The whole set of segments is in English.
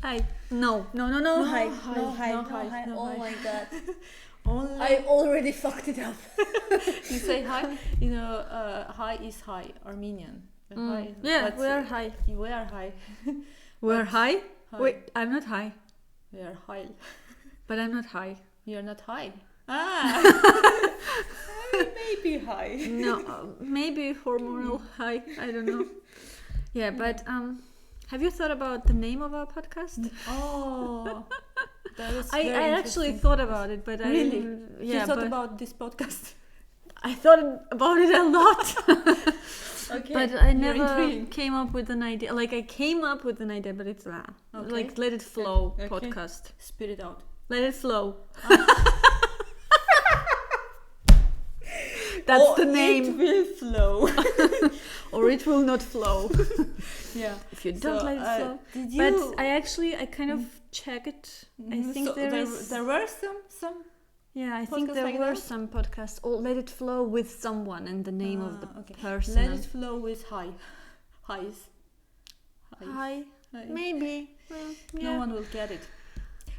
Hi. No. Hi. Hi. No, Oh hi. my god. Only I already fucked it up. you say hi. Hi is hi, Armenian. Hi. Yeah, But we are high. We are high. We are high? Hi. Wait, I'm not high. We are high. But I'm not high. We are not high. Ah. Maybe high. No, maybe hormonal high. I don't know. Yeah, but have you thought about the name of our podcast? Oh. That was I very actually interesting. thought about it, but Really? yeah, You thought but about this podcast? I thought about it a lot. Okay. But I you're never intrigued. came up with an idea. Like I came up with an idea, but it's Okay. like Let It Flow Okay. podcast. Spit it out. Let it flow. That's the name. It will flow. Or it will not flow. Yeah. If you don't let it flow. Did But you? I kind of check it. I think so there is. there were some. Yeah, I think podcasts there like were that? some podcasts. Or Let It Flow with someone and the name of the Okay. person. Let it flow with highs. Hi. Hi. Maybe. Well, yeah. No one will get it.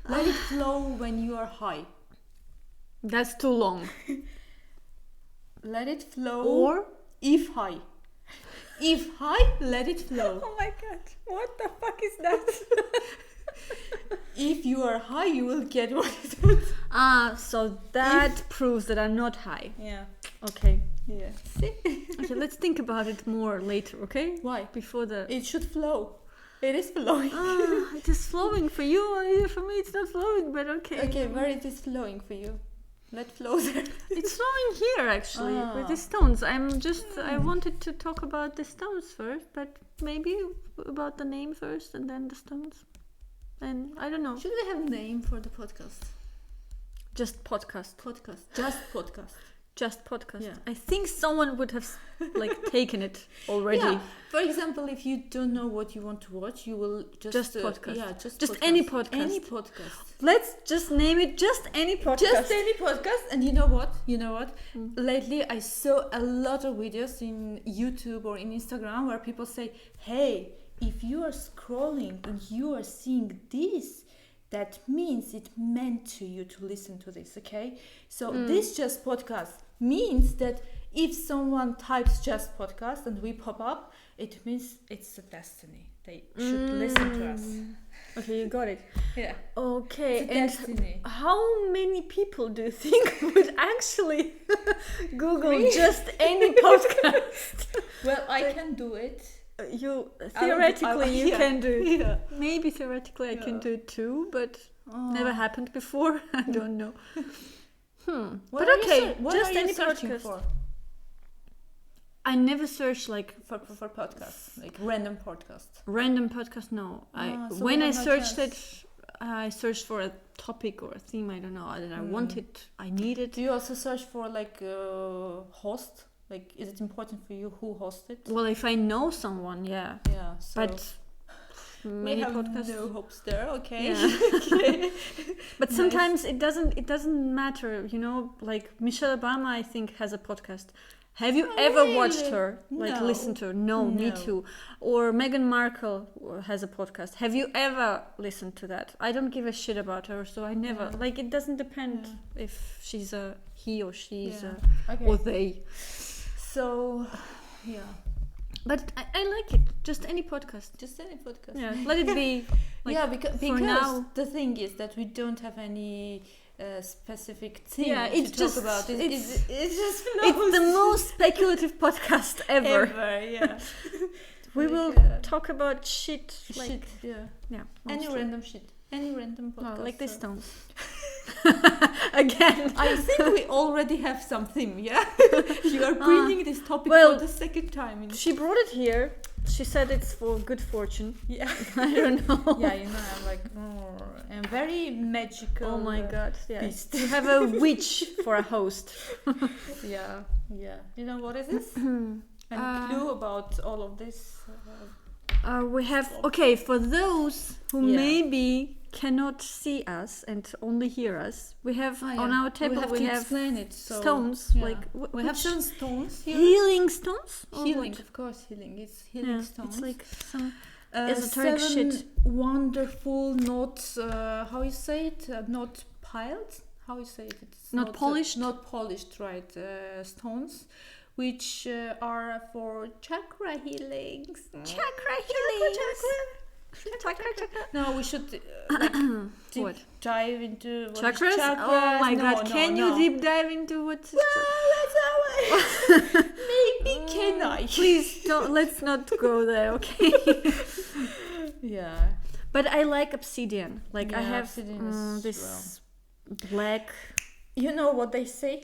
Let it flow when you are high. That's too long. Let it flow. Or if high. If high, let it flow. oh my god, what the fuck is that? If you are high, you will get what it is. So that proves that I'm not high. Yeah. Okay. Yeah. See? Okay, let's think about it more later, okay? Why? Before the... It should flow. It is flowing. it is flowing for you, for me it's not flowing, but okay. Okay, where it is flowing for you? Let flow there. It's flowing here actually, with the stones. I wanted to talk about the stones first, but maybe about the name first and then the stones. And I don't know. Should we have a name for the podcast? Just podcast. Just podcast. Just podcast. Yeah. I think someone would have taken it already. Yeah. For example, if you don't know what you want to watch, you will just podcast. Yeah, Just podcast. any podcast. Any podcast. Let's just name it just any podcast. Just any podcast. And you know what? Lately I saw a lot of videos in YouTube or in Instagram where people say, hey, if you are scrolling and you are seeing this, that means it meant to you to listen to this, okay? So this just podcast means that if someone types just podcast and we pop up, it means it's a destiny. They should listen to us. Okay, you got it. Yeah. Okay, It's a and destiny. how many people do you think would actually Google just any podcast? Well, I can do it. You theoretically you yeah. can do it. Yeah. Maybe theoretically I can do it too, but never happened before. I don't know. What But are you okay, what just are you any searching podcast. for I never search for podcasts, like random podcasts. random podcast. No, So when we I have no searched chance. it, I searched for a topic or a theme. I don't know that I wanted. I needed. Do you also search for like host? Like, is it important for you who hosts it? Well, if I know someone, yeah. Yeah, so But we many have podcasts. no hopes there. Okay. Yeah. Okay. But Nice. sometimes it doesn't matter, like Michelle Obama I think has a podcast. Have you ever watched her? Like No. listened to her? No, me No. too. Or Meghan Markle has a podcast. Have you ever listened to that? I don't give a shit about her, so I never like it doesn't depend if she's a he or she's a Okay. or they. So, yeah, But I like it. Just any podcast. just any podcast. Yeah. Let it be like, yeah, because for now. the thing is that we don't have any specific thing Yeah, to it's talk just- about. it's- It's just It's the most speculative podcast ever. yeah. We Like, will talk about shit. Like, shit, yeah. Yeah. Any mostly. random shit. Any random podcast. Oh, like the so- stones. Again. I think we already have something, yeah? You are bringing this topic well, for the second time. She brought it here. She said it's for good fortune. Yeah. I don't know. Yeah, I'm like, I'm very magical. Oh my god. Yeah. beast. You have a witch for a host. Yeah. You know what is this? Any clue about all of this? We have for those who Yeah. maybe cannot see us and only hear us. We have on our table we have to explain it. So, stones yeah. like we have which- some stones here. healing stones. Or Healing, what? of course, healing. It's healing Yeah, stones. it's like some esoteric 7 shit. wonderful, not how you say it, not piled. How you say it? It's Not polished? Not polished, right? Stones, which are for chakra healings. Chakra healings. Chakra. No, we should deep What? dive into what is Chakras? chakras. Oh my No, god, no, can no. you deep dive into what's Maybe can I? Please don't, let's not go there, okay? Yeah. But I like obsidian. Like I Yeah, have obsidian is, this black, You know what they say?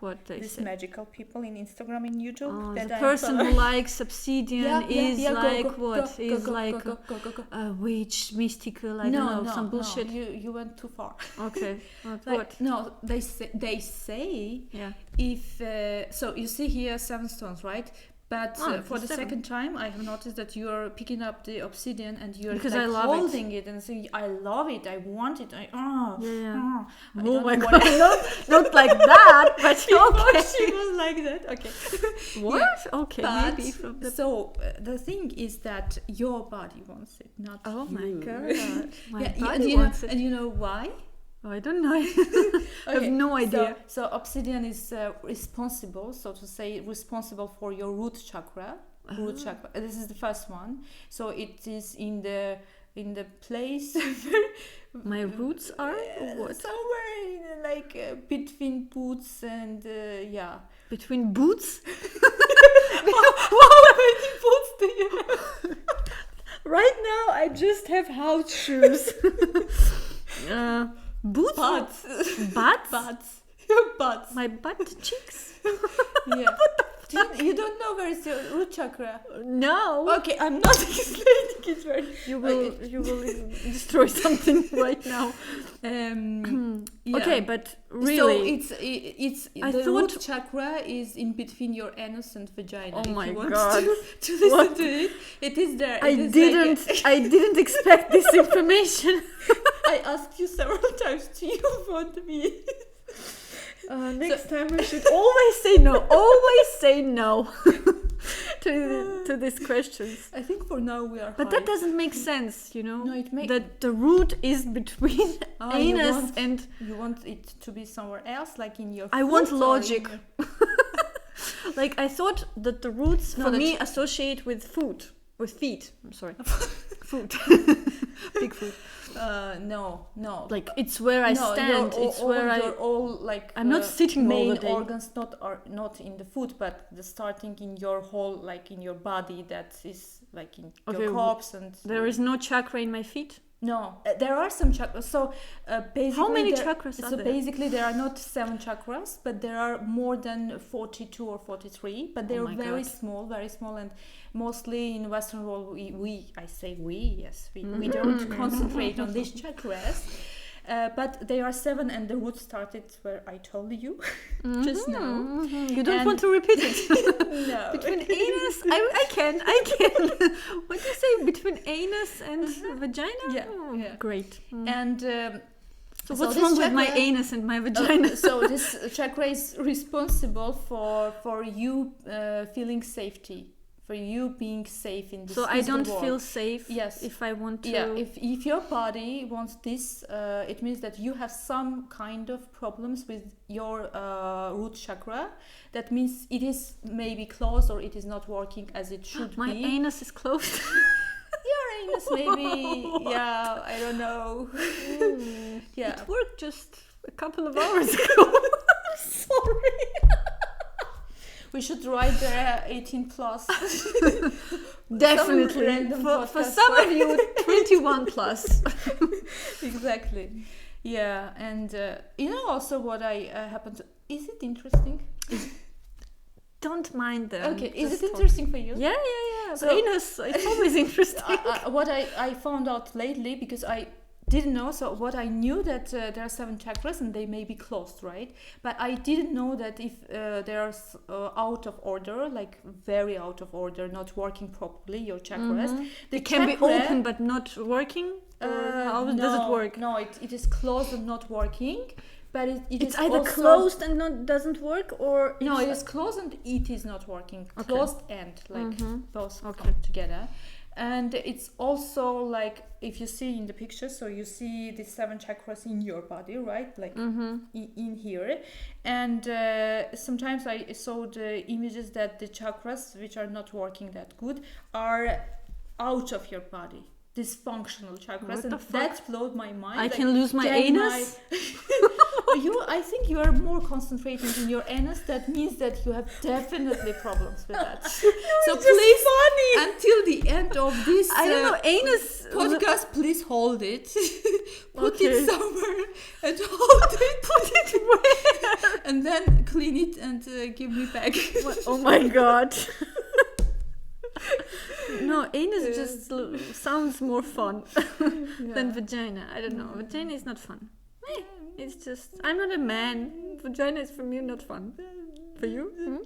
what they These say. magical people in Instagram, in YouTube. Oh, that the I'm person who following. likes obsidian is go, like go, what? go, Is go, like go, go, go, go. a witch, mystical, I don't know, some bullshit. No, you went too far. Okay, what? Like, no, they say Yeah. if so you see here 7 stones, right? But for the 7. second time, I have noticed that you are picking up the obsidian and you're Because like I love it. holding it and saying, "I love it, I want it." I Yeah. I Oh don't my know god, what I- not like that, but Before okay. she was like that. Okay. What? Okay, But maybe from the. so the thing is that your body wants it, not Oh you. my god, my Yeah, body and wants it. and you know why? Oh, I don't know. I have Okay, no idea. So obsidian is responsible, so to say, responsible for your root chakra. Root chakra. This is the first one. So it is in the place My roots are or what? somewhere in, like between boots and yeah. Between boots? How many boots do you have? Right now, I just have house shoes. Boots? Butts. Butts? Butts. Your butts. My butt cheeks? Yeah. You don't know where is your root chakra? No. Okay, I'm not explaining it right. You will destroy something right now. Yeah. Okay, but really, So it's I the thought- root chakra is in between your anus and vagina. Oh if my you want God. to listen What? to it, it is there. I It is didn't. Like I didn't expect this information. I asked you several times. Do you want me? Next time I should always say no. Always say no to these questions. I think for now we are. But high. that doesn't make sense, you know. No, it makes. That the root is between You anus want- and. You want it to be somewhere else, like in your. I want foot or in logic. your- Like I thought that the roots No, for that- me associate with food, with feet. I'm sorry, food, big food. No. Like it's where I stand. It's where you're all like. I'm not sitting all main the day. organs are not in the foot, but the starting in your whole, like in your body, that is like in Okay, your corpse and. There is no chakra in my feet. No, there are some chakras. So basically, How many chakras are so there? basically, there are not 7 chakras, but there are more than 42 or 43. But they're my very God. small, and mostly in Western world, we don't concentrate on these chakras. But they are 7, and the root started where I told you just now. Mhm. You don't And- want to repeat it. No, Between anus, I can. What do you say? Between anus and vagina? Yeah, Oh, yeah. Great. and. So So what's this wrong with my chakra- anus and my vagina? So this chakra is responsible for you feeling safety, for you being safe in this. So I physical don't world. feel safe. Yes. If I want to. Yeah, if your body wants this, it means that you have some kind of problems with your root chakra. That means it is maybe closed or it is not working as it should My be. anus is closed. Your anus maybe, yeah, I don't know. Yeah. It worked just a couple of hours ago. I'm sorry. We should write there 18 plus. Definitely. random For podcast some for- of you, 21 plus. Exactly. Yeah, and you know also what I happen to. Is it interesting? Don't mind them. Okay, is Just it talk. interesting for you? Yeah. So- Anus, it's always interesting. What I found out lately, because I didn't know, so what I knew that there are 7 chakras and they may be closed, right? But I didn't know that if they are out of order, like very out of order, not working properly, your chakras, the It can be chakra- open but not working? Or how does it no, work? No, it is closed and not working. But it It's is either also, closed and not doesn't work, or No, it's- it is closed and it is not working. Okay. Closed and like both Okay. come together. And it's also like, if you see in the picture, so you see the 7 chakras in your body, right? Like in here. And sometimes I saw the images that the chakras, which are not working that good, are out of your body. Dysfunctional chakras. What and the fuck? that blew my mind. I can lose my anus? I think you are more concentrating in your anus. That means that you have definitely problems with that. So please, until the end of this I don't know, anus podcast, please hold it. Put Okay. it somewhere and hold it. Put it where? And then clean it and give me back. Oh my god. No, anus just sounds more fun than vagina. I don't know. Vagina is not fun. It's just, I'm not a man. Vagina is for me not fun. For you? No.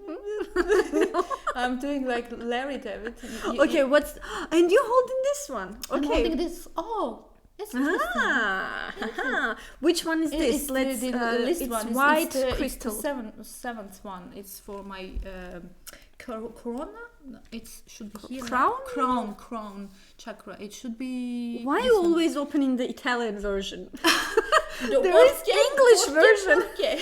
I'm doing like Larry David. Okay, and you're holding this one. I'm Okay. holding this. Oh, it's interesting. Which one is this? It's Let's. the list It's one. white it's crystal. the seventh one. It's for my corona. No, it should be here. Crown? Crown chakra. It should be. Why are this you one. always opening the Italian version? The There is okay, English okay, version. Okay.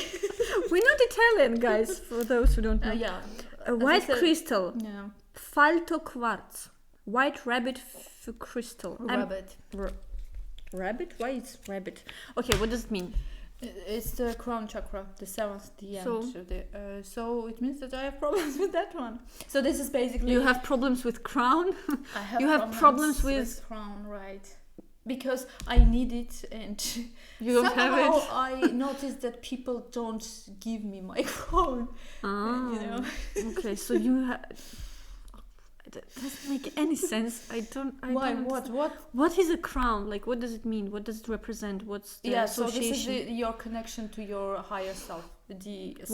We're not Italian, guys. For those who don't know. Yeah. A white said- crystal. Yeah. Falto quartz. White rabbit crystal. Rabbit. Rabbit? Why is rabbit? Okay, what does it mean? It's the crown chakra, the seventh, the end. So? So it means that I have problems with that one. So this is basically. You have problems with crown? I have you have problems with crown, right? Because I need it, and You don't have somehow it? I noticed that people don't give me my crown. Ah, You know. okay, so you have. That doesn't make any sense. I Why? don't understand. What? What is a crown? Like, what does it mean? What does it represent? What's the Yeah. So association? this is your connection to your higher self.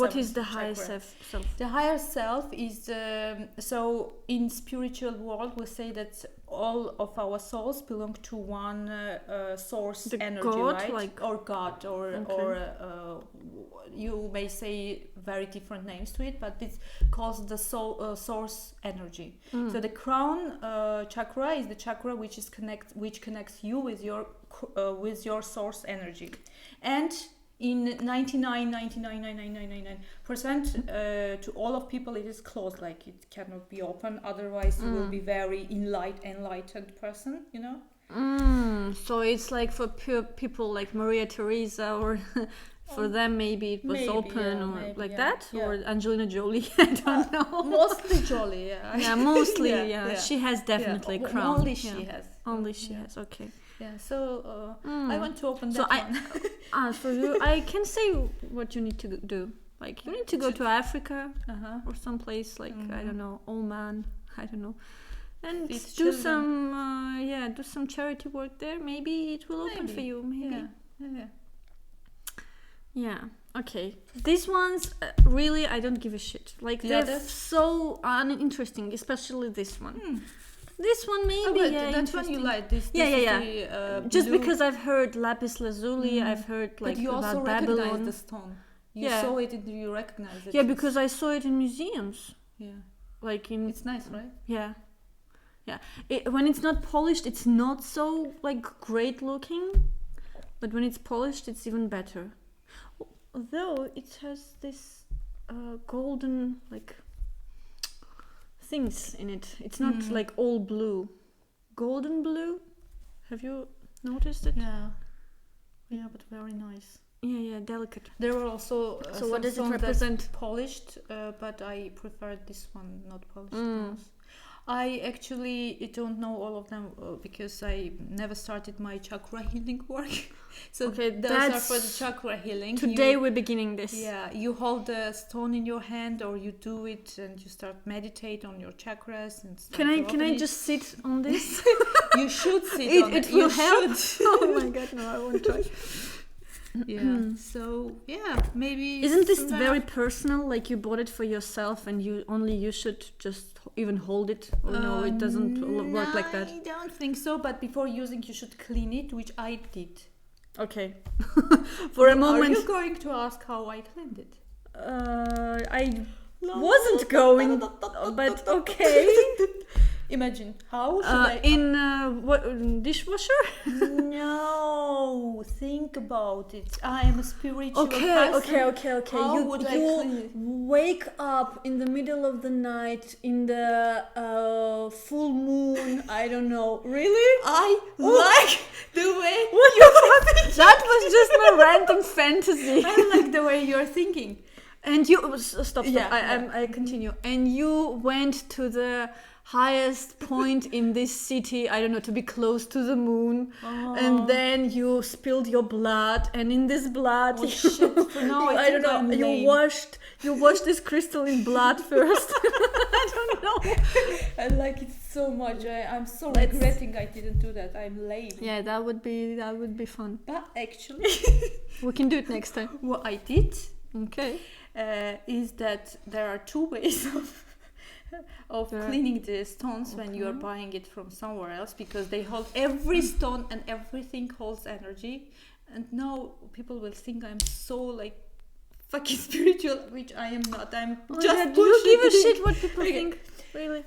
What is the seventh higher chakra. self? The higher self is so in spiritual world we say that all of our souls belong to one source The energy, God, right? like- Or God, or you may say very different names to it, but it's called the source energy. So the crown chakra is the chakra which connects you with your source energy, and in 99.99999% to all of people it is closed, like it cannot be open, otherwise you will be very enlightened person, you know. So it's like for pure people like Maria Theresa, or for them maybe it was Maybe, open, yeah, or maybe, like yeah, that, yeah. or Angelina Jolie. I don't know. Mostly Jolly, yeah. Yeah, mostly. Yeah, Yeah, yeah. she has definitely Yeah, a crown. only she Yeah. has. Only she Yeah. has. Okay. Yeah, so I want to open So that one. For you, I can say what you need to do. Like you need to go to Africa Uh-huh. or someplace like I don't know, Oman. I don't know. And Feed do children. some do some charity work there. Maybe it will open for you. Maybe. Yeah. Yeah. Okay. These ones really, I don't give a shit. Like Yeah, they're that's- so uninteresting, especially this one. This one maybe. but Yeah, that's one you interesting. like. This Yeah, is yeah. the, Just blue. because I've heard lapis lazuli, I've heard like but you also about recognize Babylon. the stone. You Yeah. saw it and you recognize it. Yeah, because I saw it in museums. yeah, Like in it's nice, right? yeah. When it's not polished, it's not so like great looking, but when it's polished, it's even better. Although it has this golden like things in it. It's not like all blue, golden blue. Have you noticed it? Yeah, but very nice. Yeah, delicate. There were also So some what does it stones that represent? polished, but I prefer this one, not polished stones. I actually don't know all of them because I never started my chakra healing work. So Okay, those are that's- for the chakra healing. Today You- we're beginning this. Yeah, you hold the stone in your hand, or you do it and you start meditate on your chakras and start Can I to open it. just sit on this? You should sit on it it. will You help. should. Oh my god, no, I won't try. Yeah. So yeah, maybe. Isn't this sometime very personal? Like you bought it for yourself, and you should just even hold it, or no, it doesn't work like that. I don't think so. But before using, you should clean it, which I did. Okay. For a Are moment, you going to ask how I cleaned it? I wasn't going, but okay. Imagine. How should I... In what dishwasher? No, think about it. I am a spiritual Okay. person. How You would I clean it? wake up in the middle of the night in the full moon. I don't know. Really? I like the way you're thinking. That was just my random fantasy. I like the way you're thinking. And you stop. Yeah, I continue. And you went to the highest point in this city, I don't know, to be close to the moon, and then you spilled your blood, and in this blood I don't know, you washed this crystal in blood first. I don't know. I like it so much. I'm so regretting I didn't do that. I'm lame. Yeah, that would be fun. But actually we can do it next time. What I did is that there are two ways of cleaning the stones when you are buying it from somewhere else, because they hold every stone and everything holds energy. And now people will think I'm so like fucking spiritual, which I am not. I'm just do you give a shit what people think, really?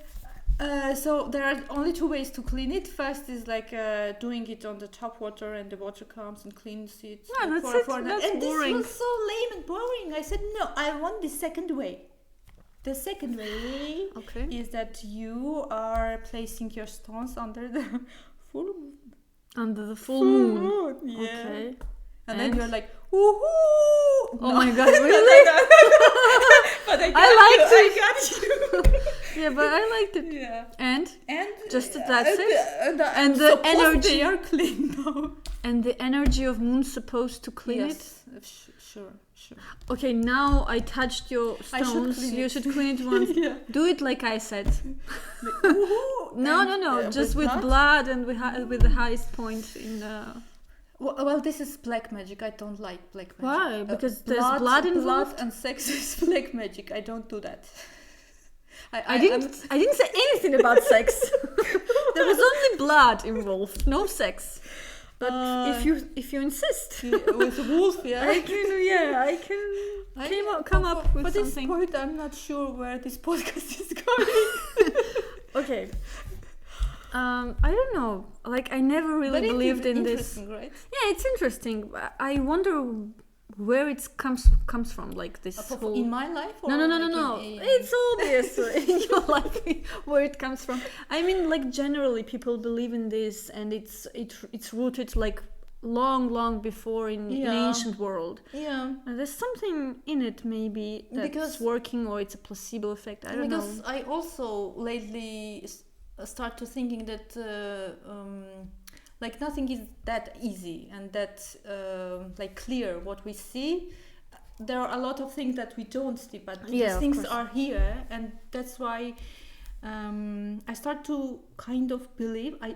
So there are only two ways to clean it. First is like doing it on the tap water, and the water comes and cleans it. Yeah, that's it. That's and boring. This was so lame and boring. I said no, I want the second way. The second way is that you are placing your stones under the full moon. Under the full moon. Yeah. Okay. And then you're like, woohoo! Oh my god, really? But I liked it. I got you. Yeah, but I liked it. Yeah. And just that's it. And the energy. They are clean now. And the energy of moon's supposed to clean it? Sure. Okay, now I touched your stones. You should clean it once. Yeah. Do it like I said. No. No. Just with blood and with the highest point in the... Well, this is black magic. I don't like black magic. Why? Because there's blood involved? Blood and sex is black magic. I don't do that. I didn't say anything about sex. There was only blood involved, no sex. But if you insist, with a wolf, I can come up with for something. This point, I'm not sure where this podcast is going. Okay. I don't know. Like, I never really believed in this. Right? Yeah, it's interesting. I wonder where it comes from, like this whole... In my life? Or No. It's obvious in your life where it comes from. I mean, like, generally people believe in this, and it's rooted like long before in ancient world. Yeah. And there's something in it maybe that's working, or it's a placebo effect. I don't know. Because I also lately start to thinking that like nothing is that easy and that like clear what we see. There are a lot of things that we don't see, but these things are here, and that's why I start to kind of believe, I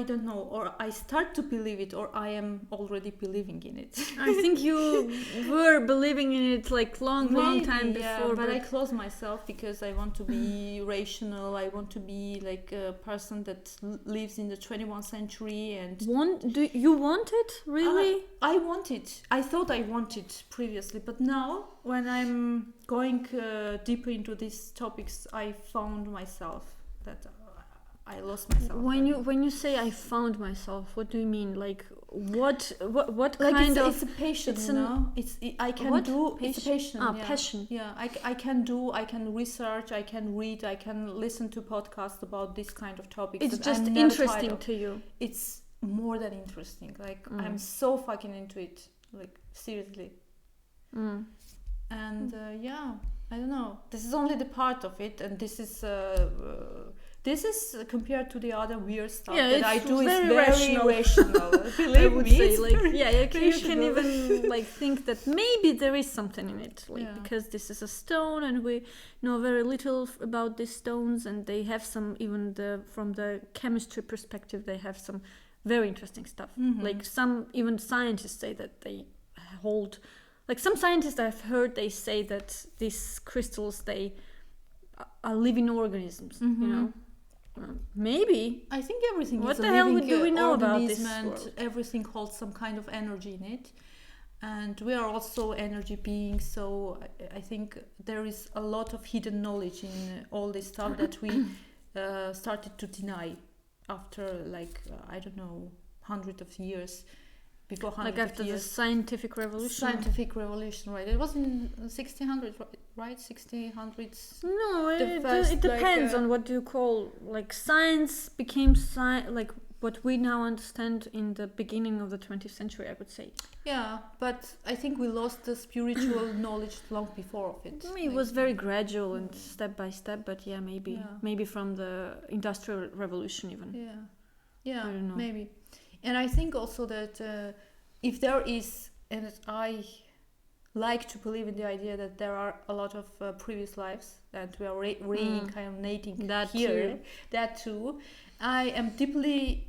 don't know, or I start to believe it, or I am already believing in it. I think you were believing in it like long time before. Yeah, but I close myself because I want to be rational. I want to be like a person that lives in the 21st century. And do you want it really? I want it. I thought I wanted previously, but now when I'm going deeper into these topics, I found myself that I lost myself. When you say I found myself, what do you mean? Like what like kind of? It's a passion, I can do. It's a passion. Passion. Yeah, I can do. I can research. I can read. I can listen to podcasts about this kind of topics. It's just interesting to you. It's more than interesting. Like I'm so fucking into it. Like seriously. And I don't know. This is only the part of it, and this is compared to the other weird stuff that I do. Is very rational. Believe I would me, say, like, you can even like think that maybe there is something in it, like because this is a stone, and we know very little about these stones, and they have some from the chemistry perspective, they have some very interesting stuff. Like some even scientists say that they hold. Like some scientists I've heard, they say that these crystals, they are living organisms, you know. Maybe. I think everything what is the a hell living do we know about this and world? everything holds some kind of energy in it. And we are also energy beings, so I think there is a lot of hidden knowledge in all this stuff that we started to deny after I don't know, hundreds of years. Before Like after the scientific revolution. Scientific revolution, right? It was in 1600, right? 1600s. No, first, it depends on what do you call, like, science became like what we now understand in the beginning of the 20th century, I would say. Yeah, but I think we lost the spiritual knowledge long before of it. It was very gradual and step by step, but yeah, maybe from the Industrial Revolution even. Yeah, I don't know. maybe. And I think also that if there is, and I like to believe in the idea that there are a lot of previous lives that we are reincarnating That here, too. that too. I deeply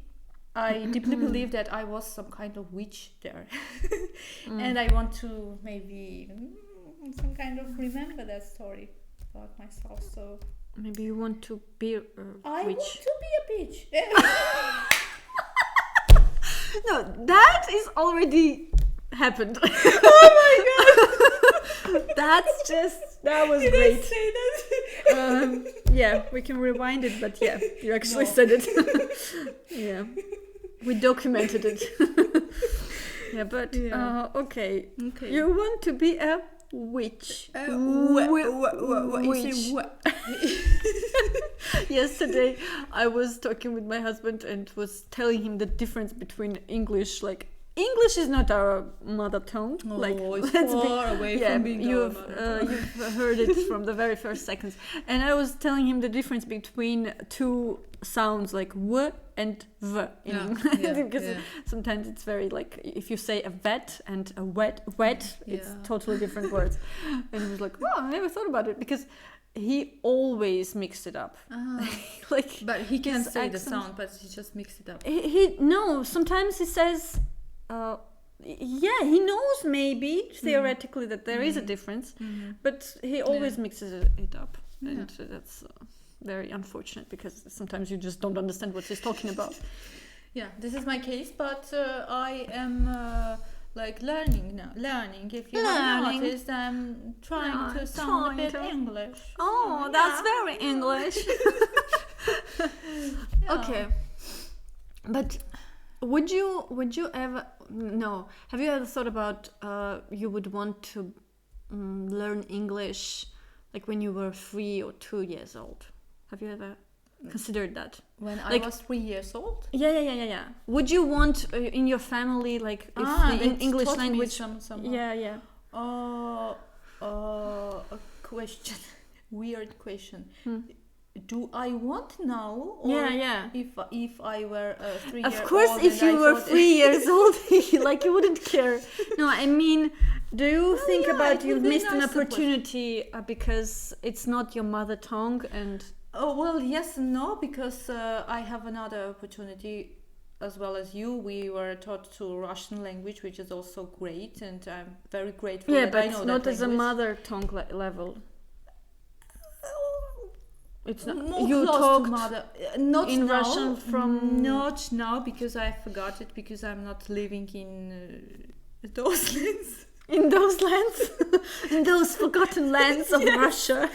believe that I was some kind of witch there, and I want to maybe some kind of remember that story about myself. So maybe you want to be a I witch. want to be a bitch. No, that is already happened. Oh my god! That was Did great. I say that? Yeah, we can rewind it, but yeah, you actually No. said it. Yeah, we documented it. Yeah, but Yeah. Okay. Okay. You want to be a witch. Witch. Yesterday, I was talking with my husband and was telling him the difference between English. Like, English is not our mother tongue. It's let's be- far away yeah, from being you've our mother you've heard it from the very first seconds. And I was telling him the difference between two sounds like w and v in English, because sometimes it's very like if you say a vet and a wet, it's totally different words. And he was like, "Oh, I never thought about it," because he always mixed it up. Like, but he can his say the accent- sound, but he just mixed it up. no, sometimes he says, yeah, he knows maybe theoretically that there is a difference, but he always mixes it up, and that's very unfortunate because sometimes you just don't understand what he's talking about. Yeah, this is my case, but I am learning now. Learning, if you have Learning. noticed, I'm trying to sound a bit English. Oh, that's very English. Okay, but would you ever have you ever thought about you would want to learn English like when you were 3 or 2 years old? Have you ever considered that? When I Like- was 3 years old? Yeah. Would you want in your family, like, if the it English taught me language? some Yeah. a question. Weird question. Do I want now? Or Yeah. If I were 3 Of years old. course, if and you I were thought- 3 years old, like, you wouldn't care. No, I mean, do you think yeah, about it you've would be missed an nice to put- opportunity because it's not your mother tongue and Oh, well, yes and no, because I have another opportunity as well as you. We were taught to Russian language, which is also great, and I'm very grateful yeah, that but I know not that as a language. mother tongue level. It's not. More You close talked to mother. Not in now, Russian from- Not now, because I forgot it, because I'm not living in those lands. in those lands, in those forgotten lands of Russia.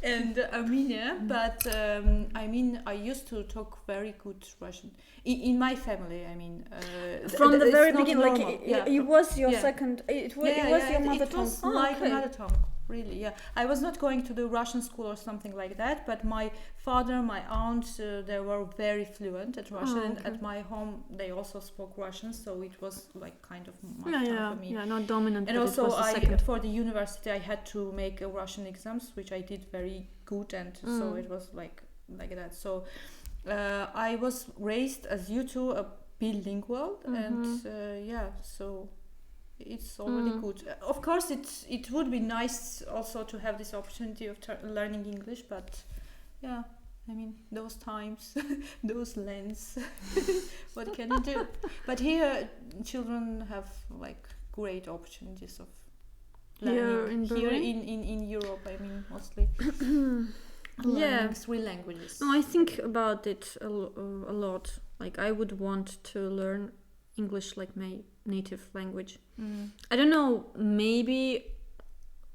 And Armenia, but I used to talk very good Russian in my family. From the it's very not beginning, normal. like it was your Yeah. second. It was your mother it tongue. was Oh, like okay. another tongue, really. Yeah, I was not going to the Russian school or something like that, but my father, my aunt, they were very fluent at Russian, and okay. at my home they also spoke Russian, so it was like kind of my Yeah, tongue for me. yeah, not dominant. And but also, it was the second. for the university, I had to make a Russian exams, which I did very good, and so it was like that. So I was raised, as you two, a bilingual, and so it's already good. Of course, it would be nice also to have this opportunity of learning English, but yeah. Those times, those lands, what can you do? But here, children have like great opportunities of learning. Here in Europe, mostly. Learning 3 languages. No, I think about it a lot. Like, I would want to learn English like my native language. I don't know, maybe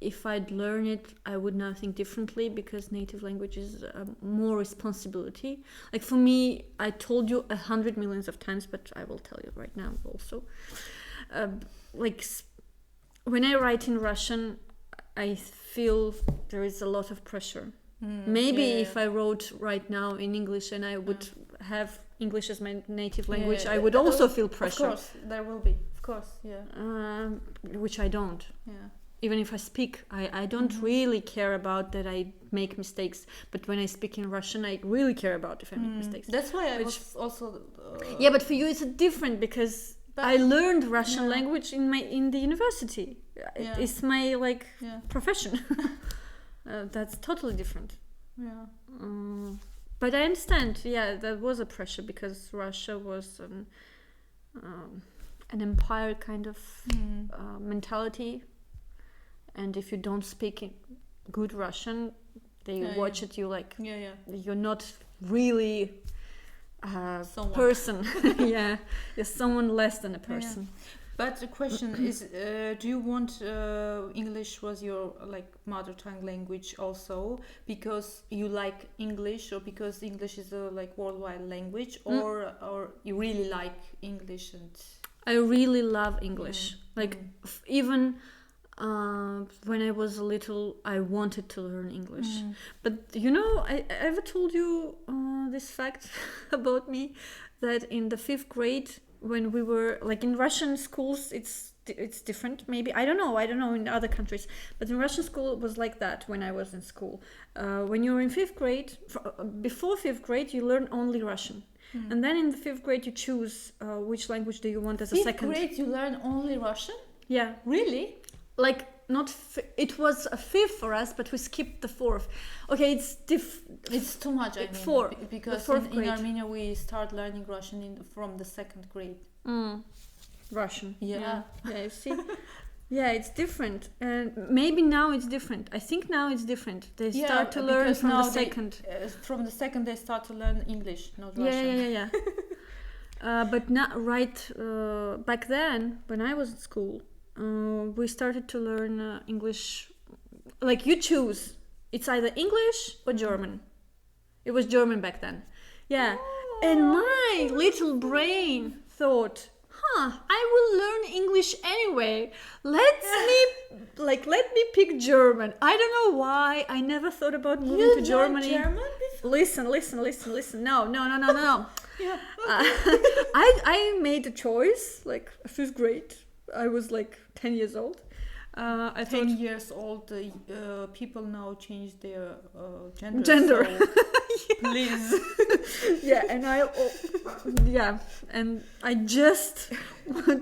if I'd learn it, I would now think differently, because native language is more responsibility. Like for me, I told you 100 millions of times, but I will tell you right now also. When I write in Russian, I feel there is a lot of pressure. Maybe if I wrote right now in English and I would have English as my native language, I would also feel pressure. Of course, there will be. Of course, yeah. Which I don't. Yeah. Even if I speak, I don't really care about that I make mistakes. But when I speak in Russian, I really care about if I make mistakes. That's why I was also. Yeah, but for you it's different, because I learned Russian language in the university. Yeah. It's my profession. That's totally different. Yeah. But I understand. Yeah, there was a pressure because Russia was an empire kind of mentality. And if you don't speak good Russian, they watch at you like you're not really a person. Yeah, you're someone less than a person. Yeah. But the question is, do you want English was your mother tongue language also because you like English, or because English is a worldwide language, or you really like English? And I really love English. Even when I was little, I wanted to learn English. But I ever told you this fact about me, that in the 5th grade, when we were in Russian schools, it's different. Maybe I don't know in other countries, but in Russian school it was like that. When I was in school, when you were in 5th grade, before 5th grade, you learn only Russian. And then in the 5th grade you choose which language do you want as a second. 5th grade you learn only Russian? Yeah. Really? It was a 5th for us, but we skipped the 4th. Okay, it's too much. I mean, 4 because in Armenia we start learning Russian from the 2nd grade. Russian. Yeah. You see. Yeah, it's different, and maybe now it's different. I think now it's different. They start to learn from the 2nd. From the 2nd, they start to learn English, not Russian. Yeah. But not back then, when I was in school, we started to learn English. You choose. It's either English or German. It was German back then. Yeah. And my little brain thought, I will learn English anyway. Let me pick German. I don't know why. I never thought about moving to Germany. German before? Listen. No. Yeah. I made a choice, a 5th grade. I was 10 years old. 10 years old, people now change their gender. So please. And I just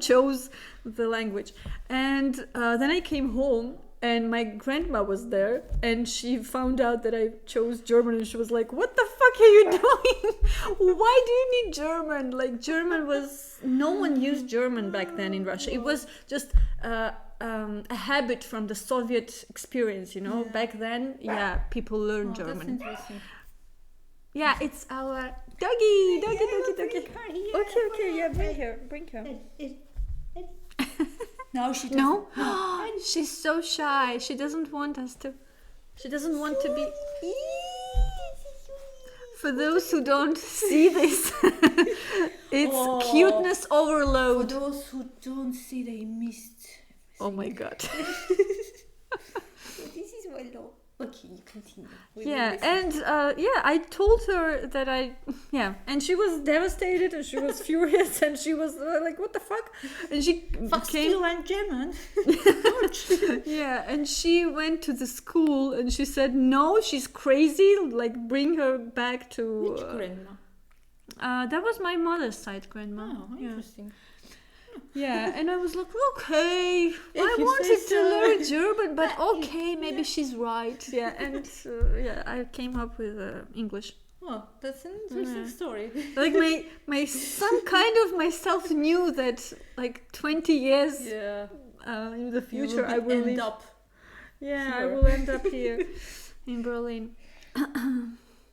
chose the language. And then I came home, and my grandma was there, and she found out that I chose German, and she was like, "What the fuck are you doing? Why do you need German?" German was... No one used German back then in Russia. It was just... a habit from the Soviet experience, Back then, people learned German. That's interesting. Yeah, it's our doggy. Okay, yeah, bring her. No, she doesn't. No, she's so shy. She doesn't want us to. She doesn't want to be. For those who don't see this, it's cuteness overload. For those who don't see, they missed. Oh my god. This is my law. Okay, you continue. I told her that and she was devastated, and she was furious, and she was what the fuck? And she came to learn German. And she went to the school, and she said, no, she's crazy, bring her back to... Which grandma? That was my mother's side grandma. Oh, interesting. Yeah, and I was like, okay, I wanted to learn German, but okay, maybe she's right. Yeah, and I came up with English. Oh, that's an interesting story. Some kind of myself knew that 20 years in the future I will end up. Yeah, here. I will end up here in Berlin.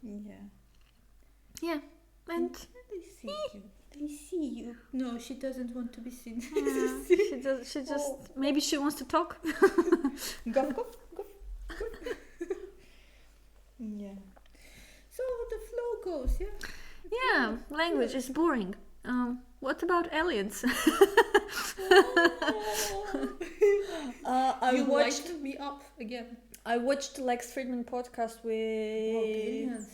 Yeah. Yeah, and they see you. No, she doesn't want to be seen. She just maybe she wants to talk. Go. Yeah. So the flow goes, yeah. Yeah, language is boring. What about aliens? I You watched. lightened me up again. I watched Lex Friedman podcast with. aliens.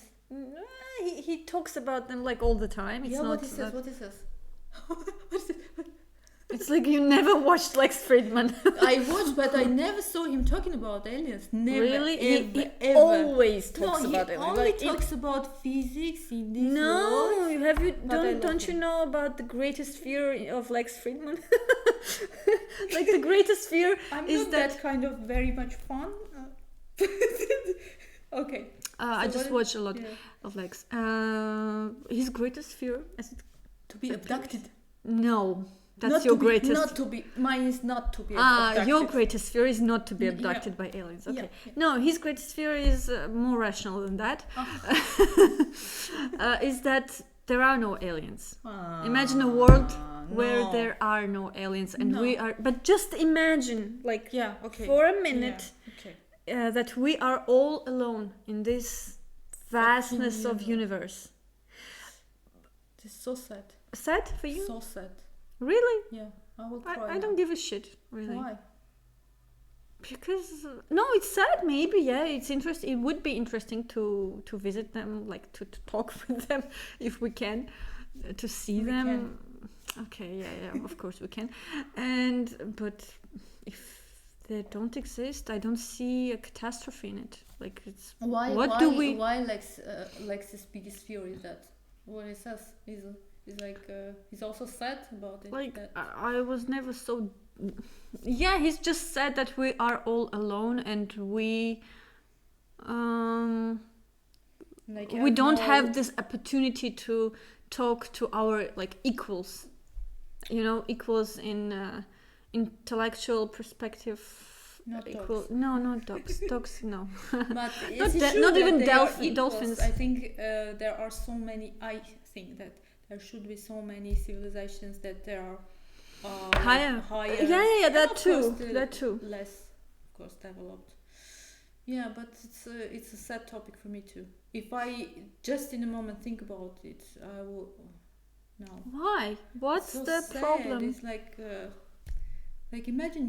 He talks about them like all the time. It's Yeah, not, what is this? What is this? It's like you never watched Lex Friedman. I watched, but I never saw him talking about aliens. Never. Really? Ever, He ever. always talks No, about he aliens. only Like, talks about physics in this No, world. have you But I love don't you him. know about the greatest fear of Lex Friedman? like the greatest fear I'm is not that kind of very much fun. Okay. I So just what- watch a lot Yeah. of Lex. His greatest fear is it? To be abducted. No, that's Not your to be- greatest. Not to be. Mine is not to be abducted. Your greatest fear is not to be Yeah. abducted by aliens. Okay. Yeah. No, his greatest fear is more rational than that. Is that there are no aliens. Imagine a world where no. there are no aliens and No. we are. But just imagine, like, Yeah. Okay. for a minute, Yeah, okay. that we are all alone in this vastness of universe. This is so sad. Sad for you? So sad. Really? Yeah. I will cry. I don't give a shit, really. Why? Because no, it's sad. Maybe it's interesting. It would be interesting to visit them, like to talk with them if we can, to see We them. can. Okay, yeah, of course we can. But if they don't exist, I don't see a catastrophe in it. Like it's Why? What why, do we- Why Lex's biggest fear is that? What he says is like he's also sad about it. like that I was never so. Yeah, he's just said that we are all alone and we like we don't no- have this opportunity to talk to our like equals, equals in intellectual perspective. Not equal dogs. No, not dogs. Dogs, no. But Not it's da- true not that even they are dolphin- equals. dolphins. I think there are so many. I think that there should be so many civilizations that there are Higher. higher. Yeah, and that of too. course, That too. Less, of course, developed. Yeah, but it's a sad topic for me too. If I just in a moment think about it, I will. No. Why? What's So the sad. problem? It's like imagine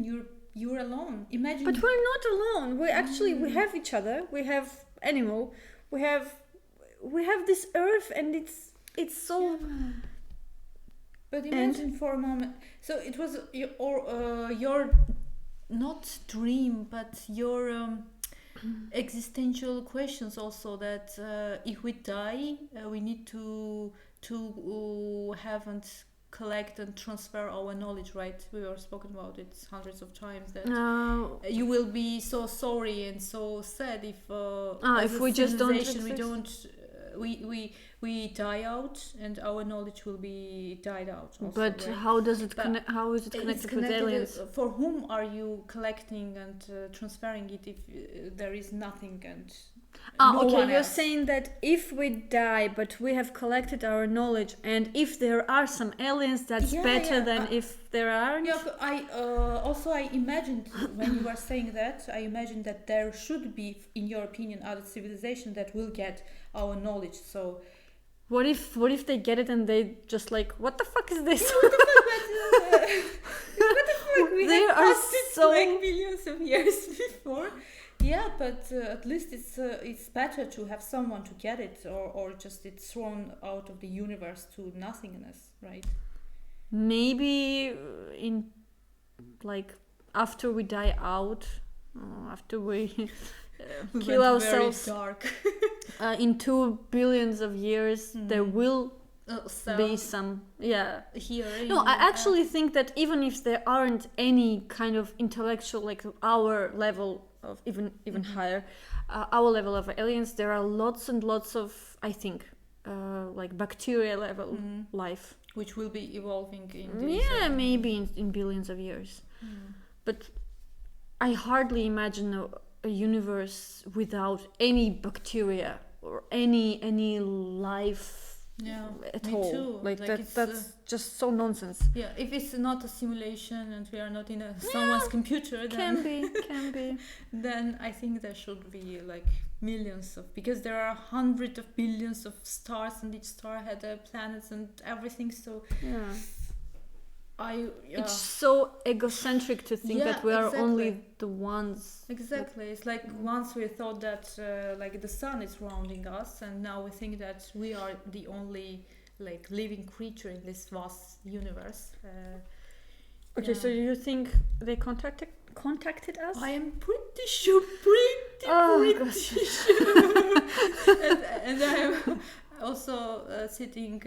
you're alone. Imagine. But we're not alone. We actually we have each other. We have animal. We have this earth, and it's so. But imagine for a moment. So it was your not dream, but your existential questions also that if we die, we need to have and collect and transfer our knowledge, right? We were spoken about it hundreds of times that No. you will be so sorry and so sad if as if a we just don't civilization we exist. don't we die out and our knowledge will be died out also, But right? how does it But connect? How is it It's connected with connected aliens? for whom are you collecting and transferring it if there is nothing and no Okay, one you're else? saying that if we die, but we have collected our knowledge, and if there are some aliens, that's Yeah, better yeah, than if there aren't. Yeah, but I imagined when you were saying that, I imagined that there should be, in your opinion, other civilization that will get our knowledge. So What if they get it and they just like, what the fuck is this? we They have are passed it so- like millions of years before. Yeah, but at least it's better to have someone to get it, or just it's thrown out of the universe to nothingness, right? Maybe in like after we die out, after we kill went ourselves very dark. in 2 billions of years, there will So be some here. No, I actually think that even if there aren't any kind of intellectual, like our level of even higher, our level of aliens, there are lots and lots of, I think, like bacteria level life. which will be evolving in. Maybe in billions of years. But I hardly imagine a universe without any bacteria or any life Yeah, at me all. too. Like that. it's, That's just so nonsense. yeah. If it's not a simulation and we are not in someone's computer, Can then be. then I think there should be like millions of, because there are hundreds of billions of stars and each star had planets and everything. So Yeah. yeah. It's so egocentric to think Yeah, that we are exactly. only the ones. Exactly. It's like once we thought that like the sun is surrounding us, and now we think that we are the only like living creature in this vast universe. Okay, yeah. so you think they contacted us? I am pretty sure, Oh, pretty gosh. sure. and I am also sitting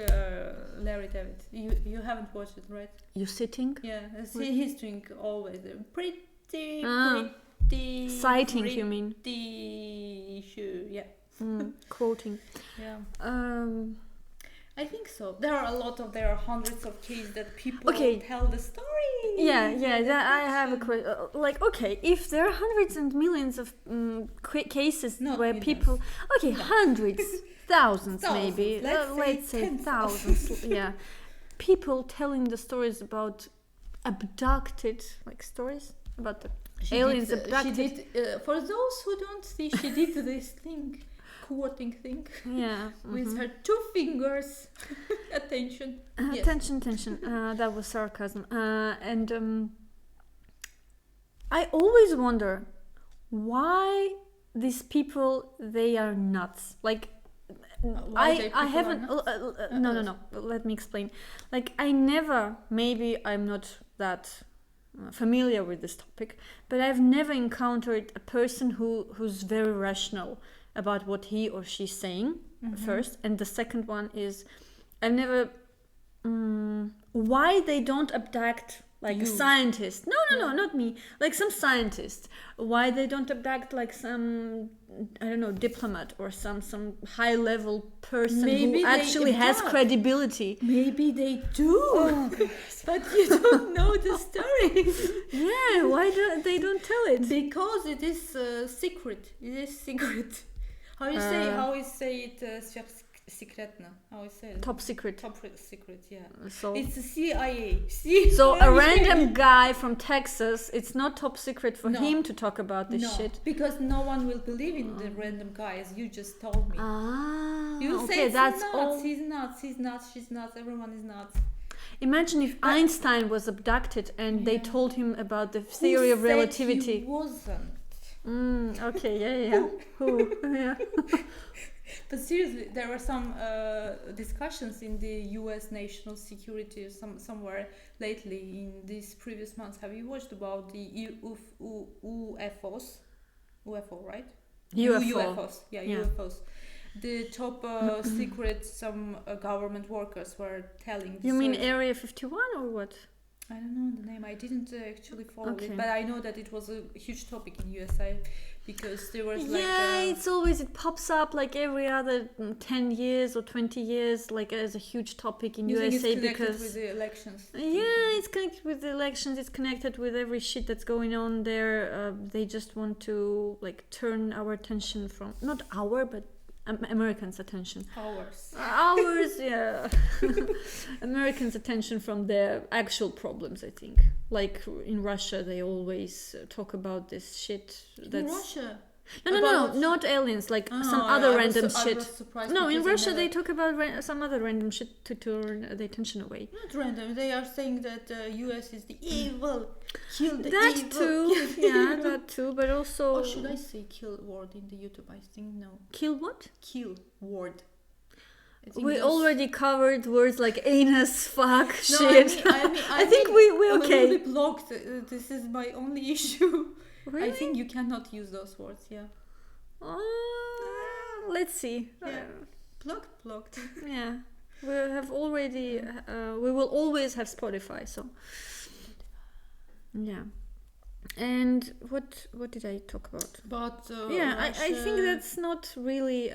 Larry David. You haven't watched it, right? You sitting? Yeah, he's doing always pretty Citing, you mean? pretty sure. Yeah. Quoting. Yeah. Um, I think so. There are hundreds of cases that people Okay. tell the story. yeah. I have a question. Like, okay, if there are hundreds and millions of cases Not where millions. people, okay, hundreds, thousands, Thousands. maybe, Let's say say tens of thousands, yeah, people telling the stories about abducted, like stories about the aliens abducted. She did. For those who don't see, she did this thing, quoting thing, Yeah. with her 2 fingers. Attention. Yes. Attention. That was sarcasm. And I always wonder why these people, they are nuts. Like, Why they I people haven't. are nuts? No. Let me explain. Like, I never. Maybe I'm not that familiar with this topic, but I've never encountered a person who's very rational about what he or she's saying. First, and the second one is, I've never. Why they don't abduct like You. a scientist? No, Yeah. not me. Like some scientist. Why they don't abduct like some, I don't know, diplomat or some high level person Maybe who they actually has abduct. credibility? Maybe they do, but you don't know the story. Yeah, why they don't tell it? Because it is secret. It is secret. How you say it? Сверхсекретно. How you say it? Top secret. Top secret. Yeah. So It's the CIA. a random guy from Texas, it's not top secret for No. him to talk about this No, shit. because no one will believe in the random guy, as you just told me. Ah, You will say okay, it's that's nuts. all. He's nuts. He's nuts. She's nuts. Everyone is nuts. Imagine if Einstein was abducted and they Yeah. told him about the theory of Who said relativity. He wasn't. Okay, yeah. Who? Yeah. But seriously, there were some discussions in the U.S. national security or somewhere lately in these previous months. Have you watched about the UFOs? UFO, right? UFOs. Yeah, Yeah. UFOs. The top secret some government workers were telling. You mean stories. Area 51 or what? I don't know the name. I didn't actually follow Okay. it, but I know that it was a huge topic in USA because there was like. Yeah, it's always, it pops up like every other 10 years or 20 years, like as a huge topic in you think USA it's connected because. with the elections. Yeah, it's connected with the elections. It's connected with every shit that's going on there. They just want to like turn our attention from not our, but Americans' attention. Ours, yeah. Americans' attention from their actual problems. I think, like in Russia, they always talk about this shit. In Russia. No, not aliens. Like some other random shit. No, in Russia they talk about some other random shit to turn the attention away. Not random. They are saying that US is the evil. Kill the That evil. too, yeah, that too. But also, Or should I say kill word in the YouTube? I think no. kill what? Kill word. I think We those- already covered words like anus, fuck, No, shit. I think we're okay. will be blocked. This is my only issue. Really? I think you cannot use those words. Yeah. Let's see. Yeah. Blocked. Yeah. We have already. We will always have Spotify. So. Yeah. And what did I talk about? But Yeah, I Russia- think that's not really.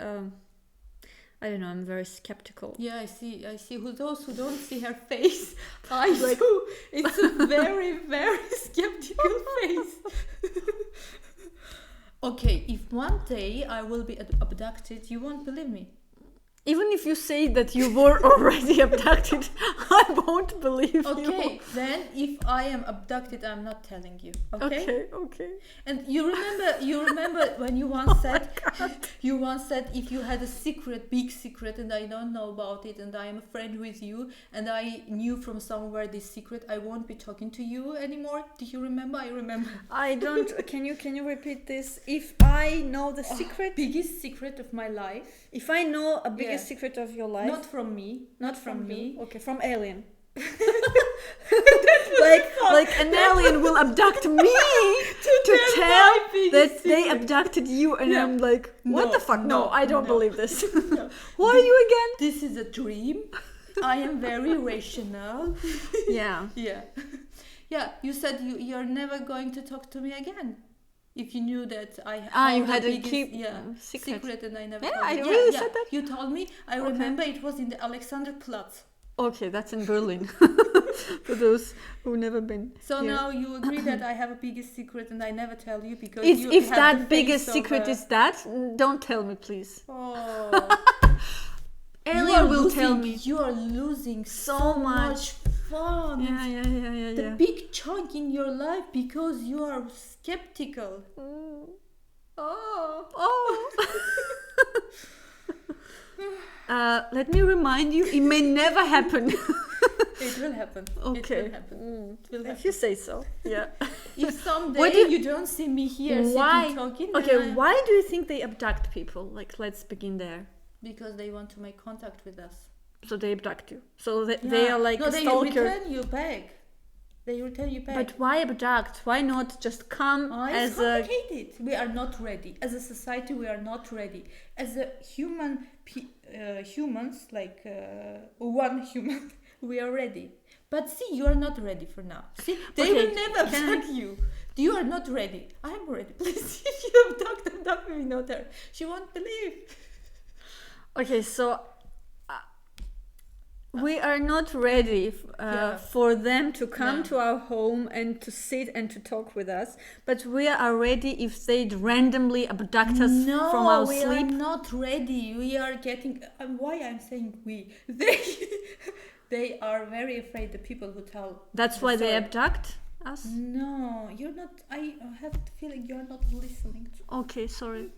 I don't know. I'm very skeptical. Yeah, I see. Who those who don't see her face, I do. It's a very, very skeptical face. Okay, if one day I will be abducted, you won't believe me. Even if you say that you were already abducted, I won't believe you. Okay, then if I am abducted, I'm not telling you. Okay. Okay. And you remember when you once said, if you had a secret, big secret, and I don't know about it, and I am a friend with you, and I knew from somewhere this secret, I won't be talking to you anymore. Do you remember? I remember. I don't. Can you repeat this? If I know the secret, Biggest secret of my life. if I know a biggest secret of your life, Not from me. Not from me. Okay, from alien. Like an alien will abduct me to tell that they abducted you, and I'm like, what the fuck? No, I don't believe this. Who are you again? This is a dream. I am very rational. Yeah. Yeah. You said you're never going to talk to me again. If you knew that I you the had to biggest, keep secret, and I never. Yeah, told I you. really said that. You told me. I remember it was in the Alexanderplatz. Okay, that's in Berlin. For those who never been. So here. now you agree that I have a biggest secret and I never tell you because If have that the biggest face secret of is that, don't tell me, please. Oh. Alien will tell me. You are losing so much fun. Yeah. The big chunk in your life because you are skeptical. Oh. Let me remind you, it may never happen. It will happen. Okay. It will happen. It will happen. If you say so. Yeah. If someday you don't see me here sitting talking, Okay, why do you think they abduct people? Like, let's begin there. Because they want to make contact with us. So they abduct you. So they are like a stalker. They return you back. But why abduct? Why not just come It's as a... complicated. We are not ready. As a society, we are not ready. As a humans, like one human, we are ready. But see, you are not ready for now. See, they will never abduct you. You are not ready. I'm ready. Please, if you abduct me, not her. She won't believe. Okay, so we are not ready for them to come to our home and to sit and to talk with us, but we are ready if they randomly abduct us from our sleep. No, we are not ready. We are getting... why I'm saying we? They are very afraid, the people who tell... That's why they abduct us? No, you're not... I have the feeling you're not listening. Okay, sorry.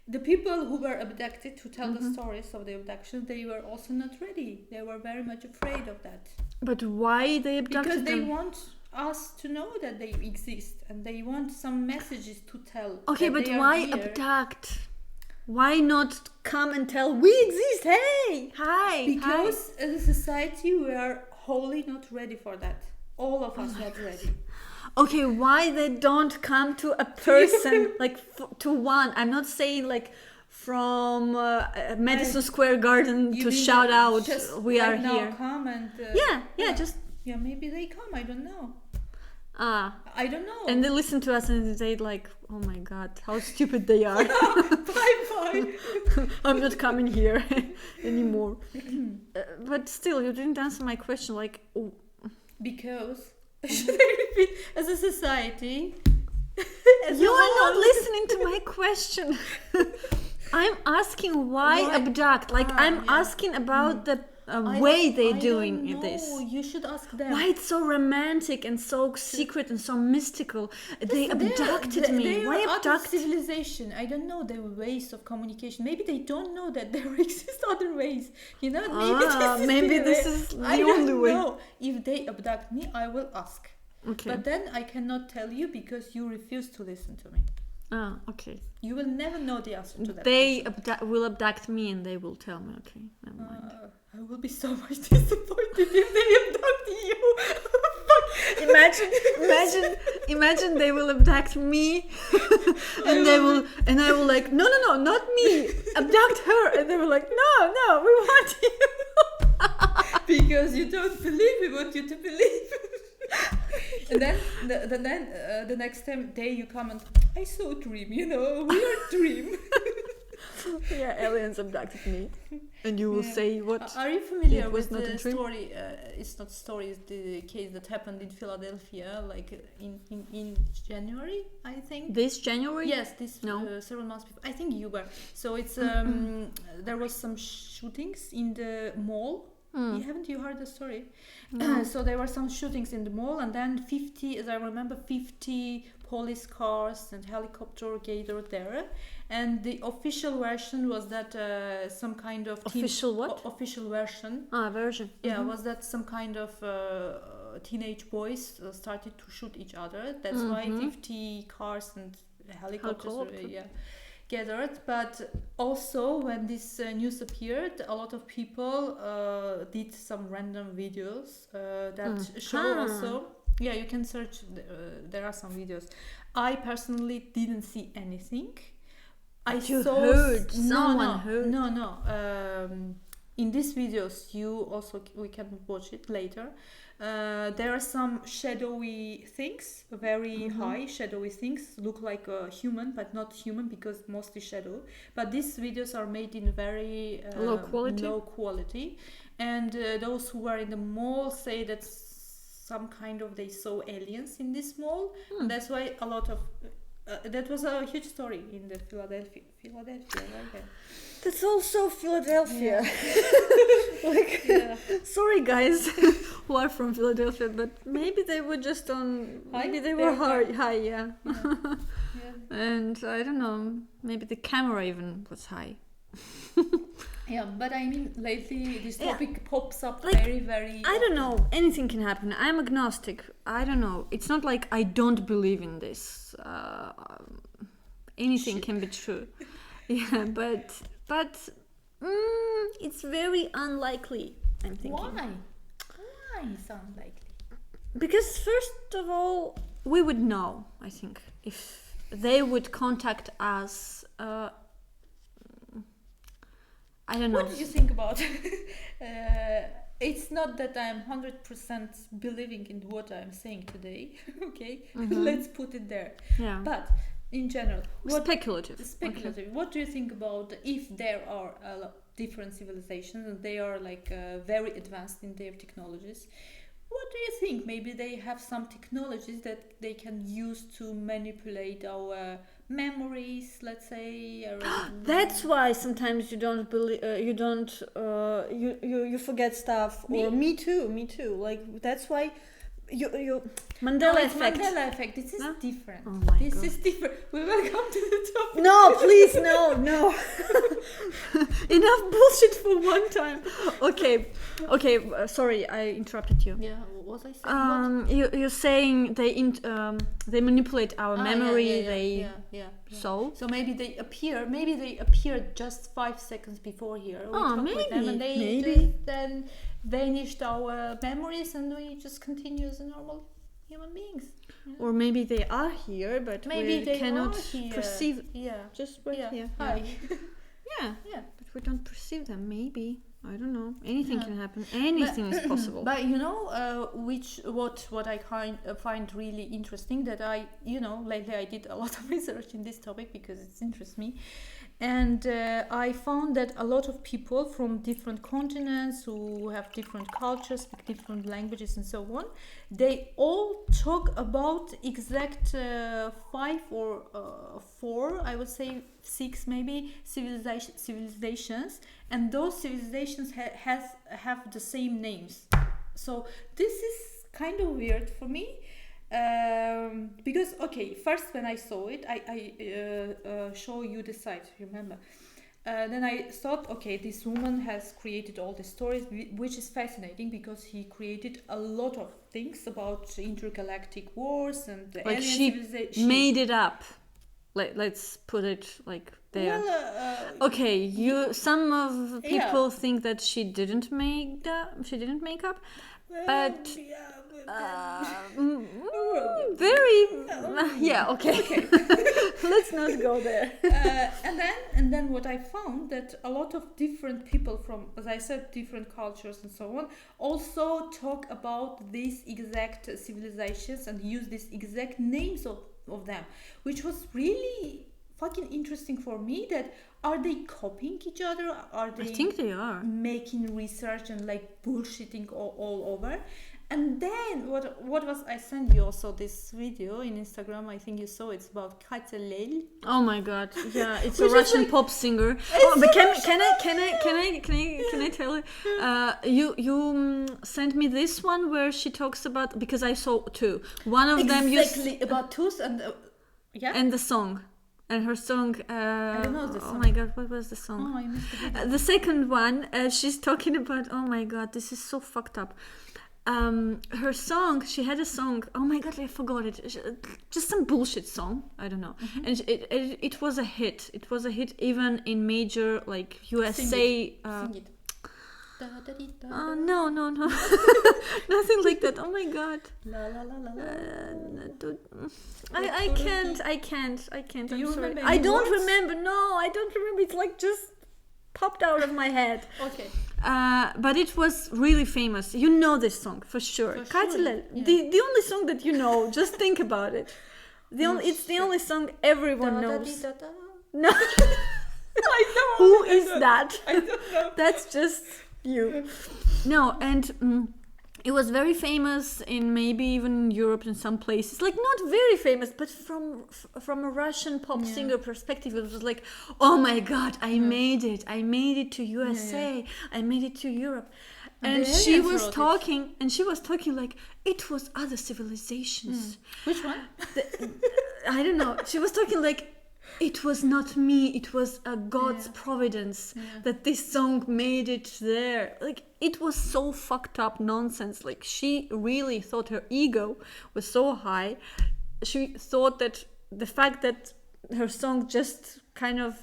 The people who were abducted, who tell the stories of the abduction, they were also not ready. They were very much afraid of that. But why they abducted them? Because they want us to know that they exist, and they want some messages to tell. Okay, but why abduct? Why not come and tell, we exist, hey, hi. Because as a society, we are wholly not ready for that. All of us not ready. Okay, why they don't come to a person, like to one? I'm not saying like from Madison Square Garden to shout out, we are here. Come and yeah, maybe they come. I don't know. I don't know. And they listen to us and they like, oh my god, how stupid they are. Bye. I'm not coming here anymore. But still, you didn't answer my question. Like, because. Should I repeat? As a society, you are not listening to my question. I'm asking why abduct. Like I'm asking about the way they're doing this. You should ask them. Why it's so romantic and so secret and so mystical? They abducted me. Why abduct? Civilization. I don't know their ways of communication. Maybe they don't know that there exist other ways. You know, maybe this is the only way. Know. If they abduct me, I will ask. Okay. But then I cannot tell you because you refuse to listen to me. Okay. You will never know the answer to that. They will abduct me and they will tell me. Okay, never mind. I will be so much disappointed if they abduct you. Imagine they will abduct me, and I will like no, not me, abduct her, and they were like no, we want you. Because you don't believe we want you to believe. And then the next time you come and I saw a dream, we are a dream. Yeah, aliens abducted me. and you will say what? Are you familiar It was with not the a dream? story? It's not story. It's the case that happened in Philadelphia, like in January, I think. This January? Yes, this No. several months before. I think you were. So it's there was some shootings in the mall. Haven't you heard the story? No. So there were some shootings in the mall, and then 50, as I remember, 50 police cars and helicopter gathered there. And the official version was that some kind of Official what? Official version. Version. Yeah, was that some kind of teenage boys started to shoot each other. That's why 50 cars and helicopters gathered. But also when this news appeared, a lot of people did some random videos that show also. Yeah, you can search. There are some videos. I personally didn't see anything. You heard. Someone heard. No. In these videos, we can watch it later. There are some shadowy things, very high shadowy things, look like a human, but not human because mostly shadow. But these videos are made in very low quality, and those who were in the mall say that some kind of they saw aliens in this mall, and that's why a lot of that was a huge story in the Philadelphia, right? That's also Philadelphia. Sorry, guys, who are from Philadelphia, but maybe they were just on. Maybe they were high, yeah. And I don't know. Maybe the camera even was high. Yeah, but I mean, lately this topic pops up like, very, very. I don't know. Anything can happen. I'm agnostic. I don't know. It's not like I don't believe in this. Anything can be true. Yeah, but it's very unlikely. I'm thinking. Why? Why is unlikely? Because first of all, we would know. I think if they would contact us. I don't know. What do you think about? It's not that I'm 100% believing in what I'm saying today. Okay, let's put it there. Yeah. But in general, speculative. Okay. What do you think about if there are different civilizations and they are like very advanced in their technologies? What do you think? Maybe they have some technologies that they can use to manipulate our memories, let's say. That's why sometimes you don't believe. You forget stuff. Or me too. Like that's why. You Mandela effect. Mandela effect. This is different. Oh my this God. is different. We will come to the topic. No, please, no. Enough bullshit for one time. Okay. Sorry, I interrupted you. Yeah, what was I saying? You're saying they manipulate our memory. So maybe they appeared just 5 seconds before here. We talked with them and they just then vanished our memories and we just continue as normal human beings. Yeah. Or maybe they are here, but maybe we cannot here. perceive. Yeah. Just right here. Hi. Yeah. But we don't perceive them. Maybe. I don't know. Anything can happen. Anything is possible. But you know, what I find really interesting that lately I did a lot of research in this topic because it interests me, and I found that a lot of people from different continents who have different cultures, speak different languages, and so on, they all talk about exact 5 or 4, I would say 6 maybe civilizations, and those civilizations have the same names. So this is kind of weird for me. Because first when I saw it, I show you the site, remember? Then I thought, this woman has created all the stories, which is fascinating because he created a lot of things about intergalactic wars and the alien civilization. Made it up. Let's put it like there. Well, some of people think that she didn't make up, but. Okay. Let's not go there. And then what I found that a lot of different people from, as I said, different cultures and so on, also talk about these exact civilizations and use these exact names of them, which was really fucking interesting for me that are they copying each other? Are they I think they are. making research and like bullshitting all over? And then what was, I sent you also this video in Instagram, I think you saw, it's about chakras. Oh my god, yeah, it's a Which is Russian like- pop singer. It's But a can Russian I tell you? You sent me this one where she talks about, because I saw two. One of them Exactly, about tooth and yeah. and the song. And her song, don't know the oh song. my god, what was the song? Oh, I missed the video. The second one, she's talking about, oh my god, this is so fucked up. Her song, she had a song, oh my god, I forgot it. Just some bullshit song, I don't know. Mm-hmm. And it was a hit. It was a hit even in major, like, USA. Sing it. Da, da, dee, da, Oh, da. no. Nothing like that. Oh my god. La la la la la. Dude, I can't. Do I'm you sorry. remember I any don't words? remember. No, I don't remember. It's like just popped out of my head. Okay. But it was really famous. You know this song for sure. For sure, Katilel, yeah. the only song that you know. Just think about it. It's the only song everyone Da, da, knows. dee, da, da. No. I know. Who is that? I don't know. That's just you. No, and it was very famous in maybe even Europe in some places. Like not very famous, but from a Russian pop singer perspective, it was like, oh my god, I made it! I made it to USA! I made it to Europe. And The she aliens was wrote it. talking, like it was other civilizations. Which one? I don't know. She was talking like it was not me, it was a God's providence that this song made it there. Like it was so fucked up nonsense. Like she really thought her ego was so high. She thought that the fact that her song just kind of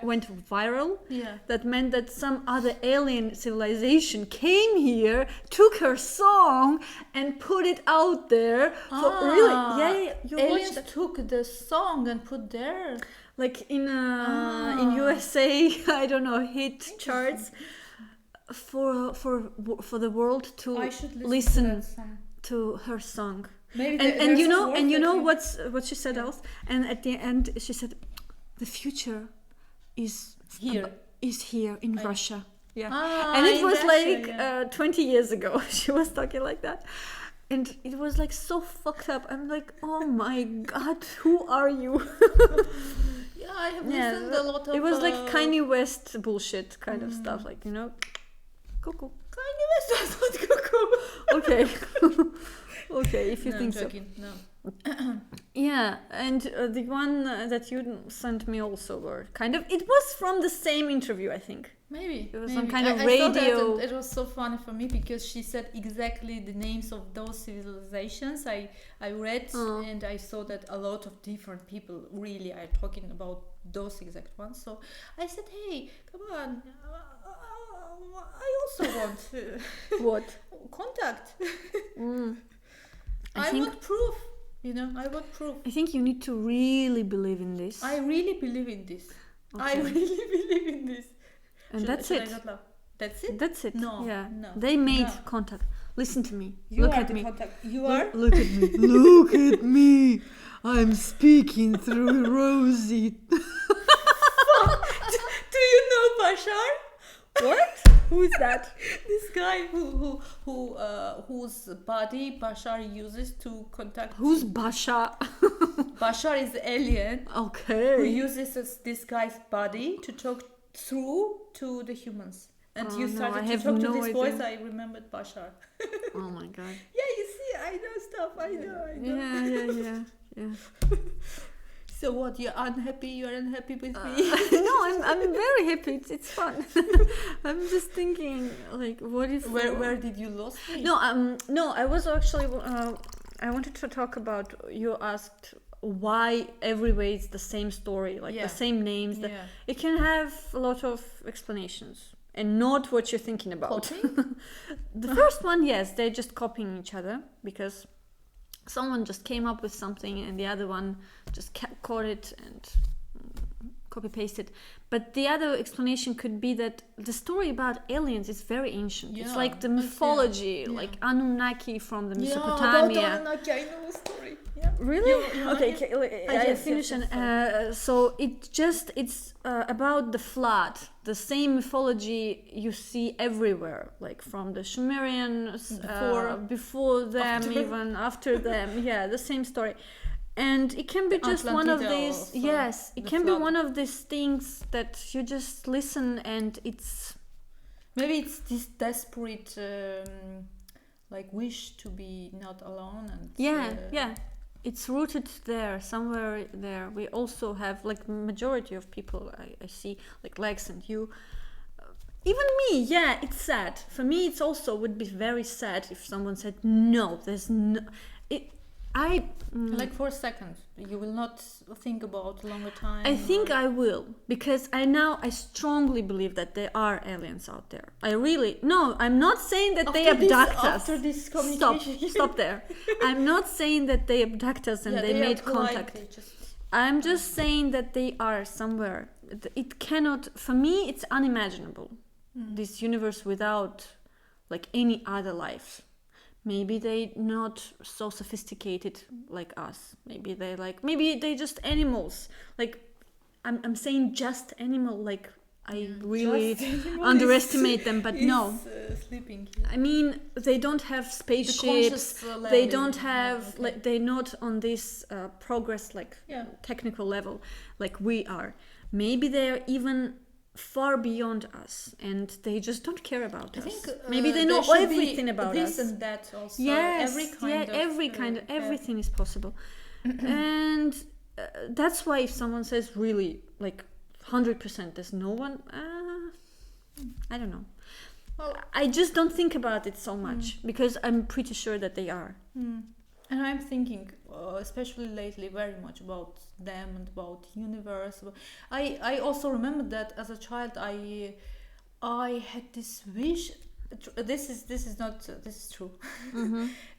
went viral, that meant that some other alien civilization came here, took her song and put it out there for really you watched Aliens that? took the song and put there. Like in USA, I don't know, hit charts for the world to I should listen to that song. to her song. Maybe And you know what she said else, and at the end she said the future is here in Russia. And it in was Russia, like 20 years ago she was talking like that, and it was like so fucked up. I'm like, oh my god, who are you? Yeah, I have listened a lot of. It was like Kanye West bullshit kind of stuff, like, you know, cuckoo. Kanye West was not cuckoo. Okay. Okay, if you No, think I'm so. joking. No. Yeah, and the one that you sent me also were kind of, it was from the same interview, I think. Maybe It was some kind of I saw that radio. and it was so funny for me because she said exactly the names of those civilizations. I read and I saw that a lot of different people really are talking about those exact ones. So I said, hey, come on, I also want What? contact. I I think- want proof. You know, I want proof. I think you need to really believe in this. I really believe in this. I Okay. really believe in this. And Should- that's should it. I not laugh? That's it. That's it. No, Yeah. no, They made no. contact. Listen to me. You Look are at the me. contact. You are. Look at me. Look at me. I'm speaking through Rosie. Do you know Bashar? What? Who is that? This guy whose body Bashar uses to contact. Who's Basha? Bashar is the alien who Okay. uses this guy's body to talk through to the humans. And Oh, you no, started I to have talk no to this idea. voice. I remembered Bashar. Oh my god. Yeah, you see, I know stuff. I know. Yeah. So what? You're unhappy? You're unhappy with me? No, I'm very happy. It's fun. I'm just thinking, like, what if? Where did you lose me? No. I was actually. I wanted to talk about. You asked why everywhere it's the same story, like Yeah. the same names. Yeah. It can have a lot of explanations, and not what you're thinking about. Copying? The first one, yes, they're just copying each other because someone just came up with something and the other one just caught it and copy pasted. But the other explanation could be that the story about aliens is very ancient. It's Yeah, like the that's- mythology, yeah. like Anunnaki from the Yeah, Mesopotamia. about Anunnaki, I know a story. Yeah. Really? You Okay, like it? okay, I Yes, finish. yes, And so it's about the flood, the same mythology you see everywhere, like from the Sumerians, before them, after. even after them. Yeah, the same story. And it can be The just one of Atlantida these. also, Yes, it the can flood. be one of these things that you just listen and it's. Maybe it's this desperate like wish to be not alone and Yeah. It's rooted there, somewhere there. We also have, like, majority of people I see, like Lex and you, even me. Yeah, it's sad. For me, it's also would be very sad if someone said no. There's no. like for a second you will not think about longer time. I think I will, because I strongly believe that there are aliens out there. I'm not saying that they abduct us. After this communication. Stop there. I'm not saying that they abduct us and they made contact. I'm just saying that they are somewhere. It cannot, for me, it's unimaginable. This universe without, like, any other life. Maybe they not so sophisticated like us. Maybe they just animals. Like, I'm saying just animal. Like, I really underestimate them, but no. Sleeping. I mean, they don't have spaceships. They don't have like they're not on this progress technical level like we are. Maybe they're even far beyond us, and they just don't care about us. I think maybe they know everything about this us. And that also. Yes, everything is possible, and that's why if someone says really like 100%, there's no one. I don't know. Well, I just don't think about it so much because I'm pretty sure that they are. And I'm thinking, especially lately, very much about them and about universe. I also remember that as a child, I had this wish. This is true.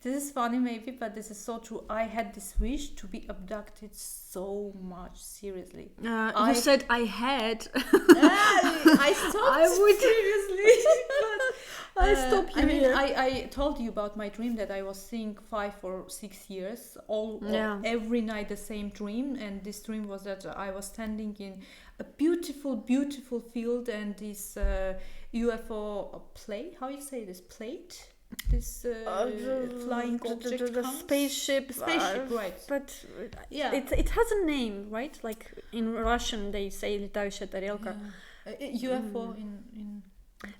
This is funny maybe, but this is so true. I had this wish to be abducted so much, seriously. You said I had. I stopped I would seriously. I stopped you I mean, here. I told you about my dream that I was seeing 5 or 6 years, every night the same dream, and this dream was that I was standing in a beautiful, beautiful field, and this UFO plate. How you say this plate? This flying object comes? Spaceship, right? But yeah, it has a name, right? Like in Russian, they say летающая тарелка. UFO in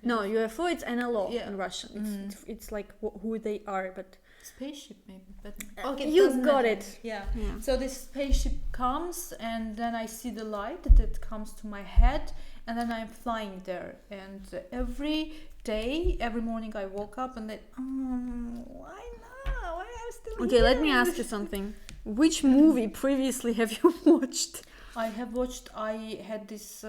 No, UFO it's NLO Yeah. in Russian. It's like who they are, but spaceship maybe. But okay, you doesn't got matter. it. Yeah. Yeah. So this spaceship comes, and then I see the light that comes to my head, and then I'm flying there. And every day, every morning, I woke up and then, why not? Why am I still Okay, here? let me ask you something. Which movie previously have you watched? I have watched. I had this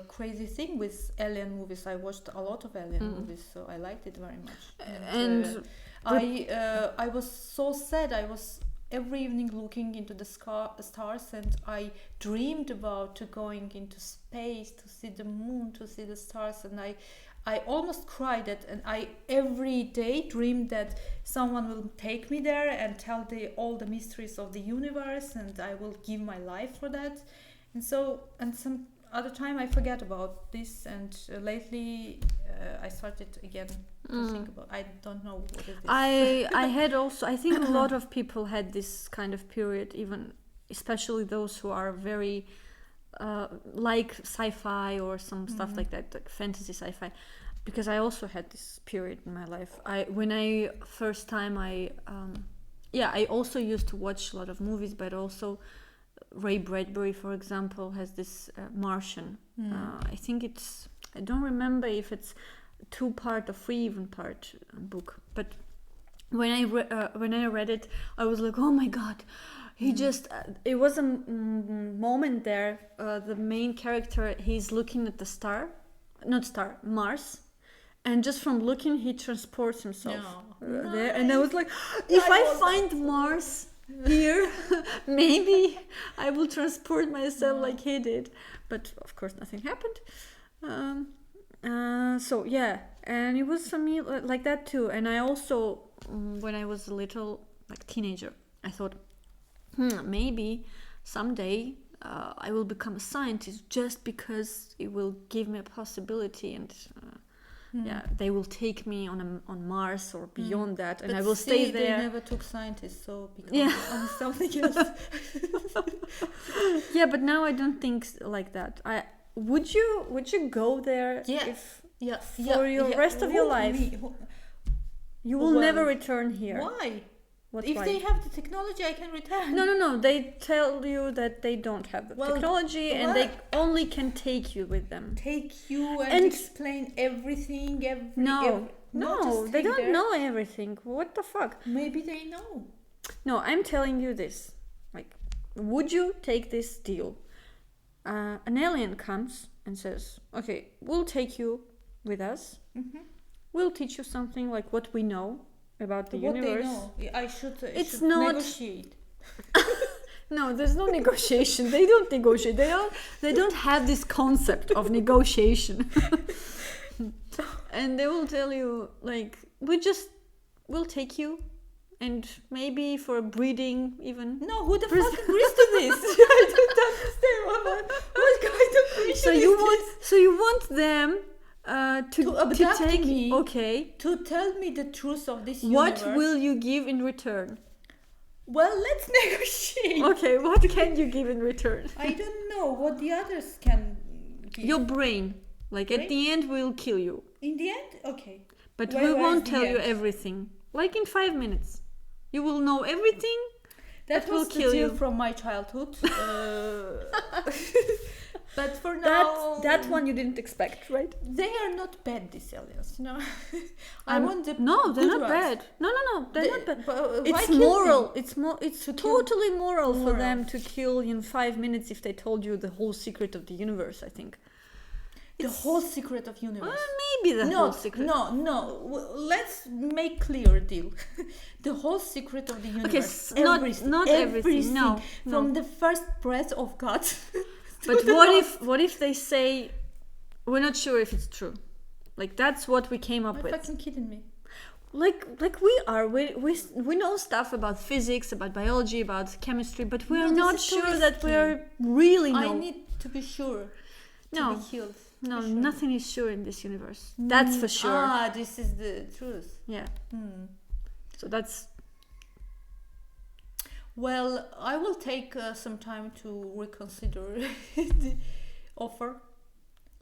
crazy thing with alien movies. I watched a lot of alien movies, so I liked it very much. And I was so sad. I was every evening looking into the stars, and I dreamed about going into space to see the moon, to see the stars, and I almost cried it, and I every day dreamed that someone will take me there and tell all the mysteries of the universe, and I will give my life for that. And some other time I forget about this, and lately I started again to think about. I don't know what it is. I had also. I think a lot of people had this kind of period, even especially those who are very like sci-fi or some stuff like that, like fantasy sci-fi. Because I also had this period in my life. When I first time I also used to watch a lot of movies, but also Ray Bradbury, for example, has this Martian. I think I don't remember if it's 2-part or 3-part book, but when I read it, I was like, oh my god, he just it was a moment there. The main character, he's looking at the Mars, and just from looking, he transports himself there, and I was like, if I find Mars here, maybe I will transport myself like he did, but of course nothing happened. So yeah, and it was for me like that too. And I also, when I was a little like teenager, I thought, maybe someday I will become a scientist just because it will give me a possibility, and they will take me on Mars or beyond that, and But I will stay there. They never took scientists, so because on something else. Yeah, but now I don't think like that. Would you go there if for your rest of your life? You will never return here. Why? What's if why? they have the technology, I can return. No. They tell you that they don't have the technology, and they only can take you with them. Take you and explain everything. No, they don't there. know everything. What the fuck? Maybe they know. No, I'm telling you this. Like, would you take this deal? An alien comes and says, "Okay, we'll take you with us. Mm-hmm. We'll teach you something like what we know about the universe." What they know. I should. It's not negotiate. No, there's no negotiation. They don't negotiate. They don't have this concept of negotiation. And they will tell you, like, we'll take you, and maybe for breeding even. No, who the fuck agrees to this? I don't understand what kind of question So you want them to abduct take me. Okay. To tell me the truth of this What universe. will you give in return? Well, let's negotiate. Okay, what can you give in return? I don't know what the others can give. Your brain. Like, at the end, we'll kill you. In the end? Okay. But we won't tell you everything. Like, in 5 minutes. You will know everything. That will was kill the deal you. from my childhood. But for now... That one you didn't expect, right? They are not bad, these aliens, you know. I want the No, they're good not ones. bad. No, they're not bad. Why It's kill moral. them? It's totally moral for Moral. them to kill in 5 minutes if they told you the whole secret of the universe, I think. The whole secret of universe. Maybe the whole secret. No. Let's make clear a deal. The whole secret of the universe. Not everything. No. From the first breath of God. But what if they say, we're not sure if it's true? Like, that's what we came up Are you with. fucking kidding me? Like we are. We know stuff about physics, about biology, about chemistry, but we are this not is too sure that risky. we are really know. I need to be sure. No. To be healed. No, Sure. nothing is sure in this universe. That's for sure. This is the truth. Yeah. So that's... Well, I will take some time to reconsider the offer.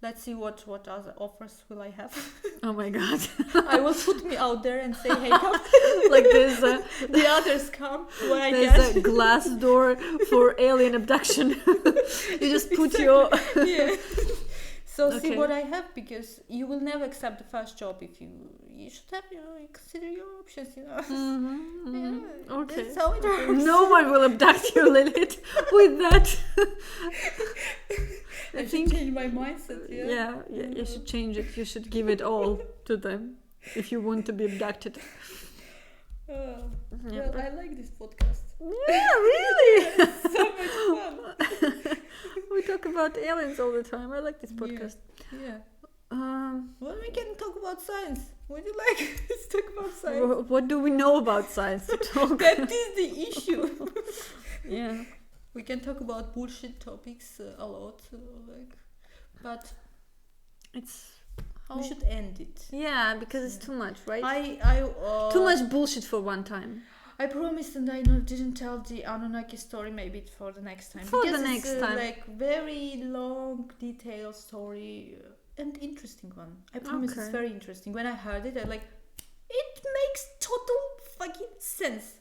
Let's see what other offers will I have. Oh my god. I will put me out there and say, hey, come. Like there's the others come when I there's get. a glass door for alien abduction. You just put your... Yeah. So Okay. see what I have, because you will never accept the first job if you should have consider your options, you know. Yeah, Okay. that's how it works. No one will abduct you, Lilith, with that. I think change my mindset. Yeah, you should change it. You should give it all to them if you want to be abducted. Well, I like this podcast. Yeah, really. So much fun. We talk about aliens all the time. I like this podcast. Yeah. Well, we can talk about science. Would you like to talk about science? What do we know about science to talk? That is the issue. Yeah. We can talk about bullshit topics a lot, but we should end it. Yeah, because it's too much, right? Too Too much bullshit for one time. I promised, and I didn't tell the Anunnaki story. Maybe for the next time. For because the next it's time. Like very long, detailed story and interesting one. I promise it's very interesting. When I heard it, it makes total fucking sense.